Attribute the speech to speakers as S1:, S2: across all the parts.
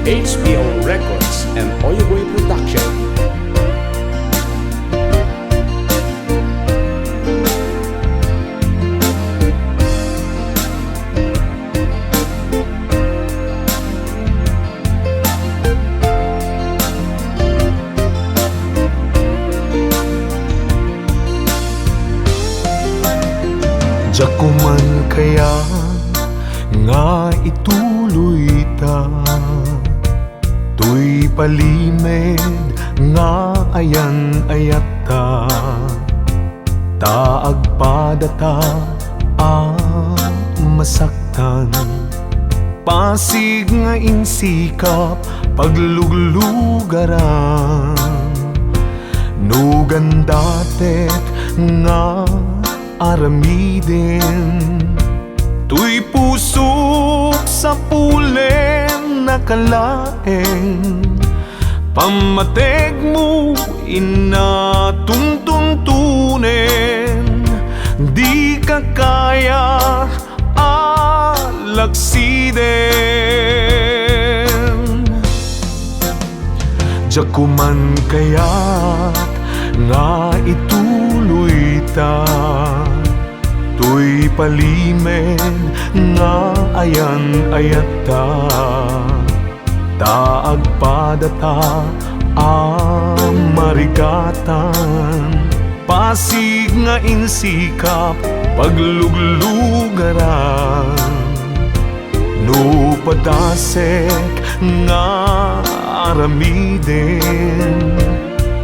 S1: HBO Records and Oyoboy Production.
S2: Diyak ko man kaya nga ituloy ta, tuy palimed nga ayan ayat ta, taag padata masaktan, pasig nga insikap pagluglugaran, nugan datet nga aramiden, tuy pusok sa pulen nakalaeng, pamateg mo inatuntuntunen, di ka kaya alaksiden. Diyak ko man kaya't nga ituloy ta, tuy palimed nga ayan ayat ta, taag padata marigatan, pasig nga insikap pagluglugaran, no padasek nga aramiden,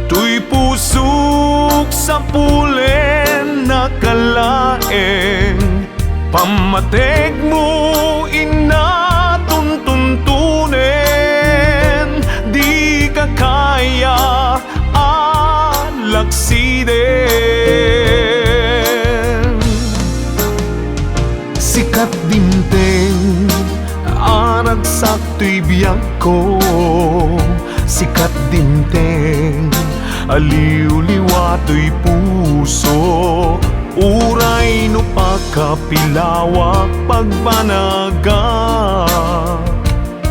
S2: tuy pusok sa pulen nakalaeng, pamateg mo inatuntuntunen, di ka kaya alaksiden. Sikat dinteng aragsak tuy biyag ko, sikat dinteng aliw-liwa tuy puso, uray no pagkapilawak pagbanaga,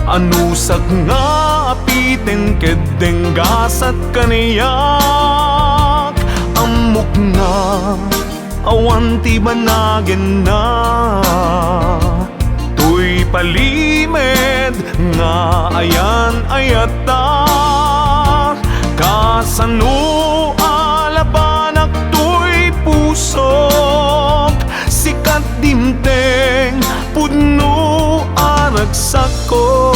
S2: anusak nga apiten kedeng gasat kaniyak, amok nga awan ti banagen na, tuy palimed nga ayan ayata, kasano alabanak tuy pusok, sikat dimteng pudno aragsak ko.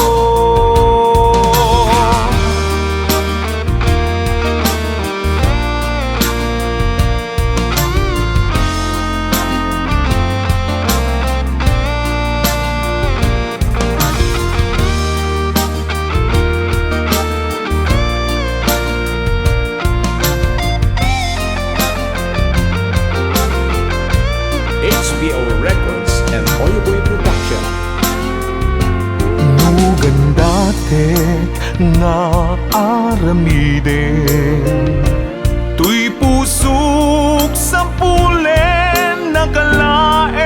S1: HBO Records and Oyoboy Production.
S2: Nugan datet nga aramiden, tuy pusok sa pulen nakalaeng,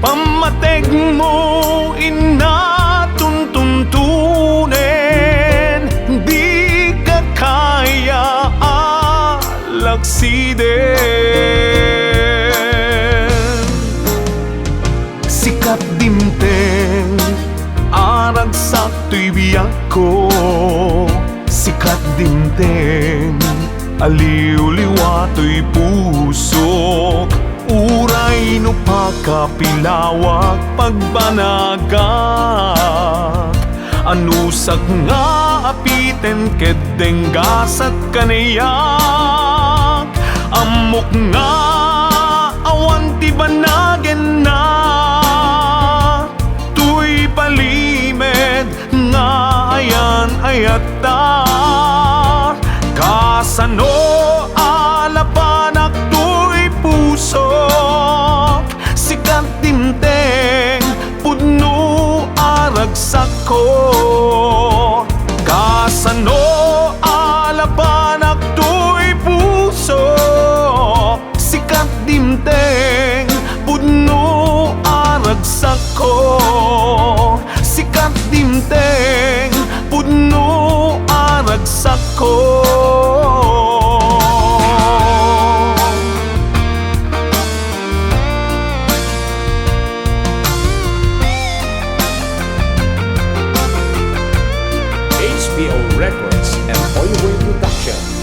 S2: pamateg mo inatuntuntunen, di ka kaya alaksiden. Sikat dimteng aragsak tuy biyag ko, sikat dimteng aliw-liwa tuy pusok, uray no pagkapilawak pagbanagat, anusak nga apiten kedeng gasat kaniyak, amok nga awan ti banagen na, tuy palimed nga ayan ayat ta, kasano alabanak tuy pusok, sikat dimteng pudno aragsak ko, kasano alabanak tuy pusok, sikat dimteng pudno aragsak ko, sikat dimteng
S1: Oyoboy Production.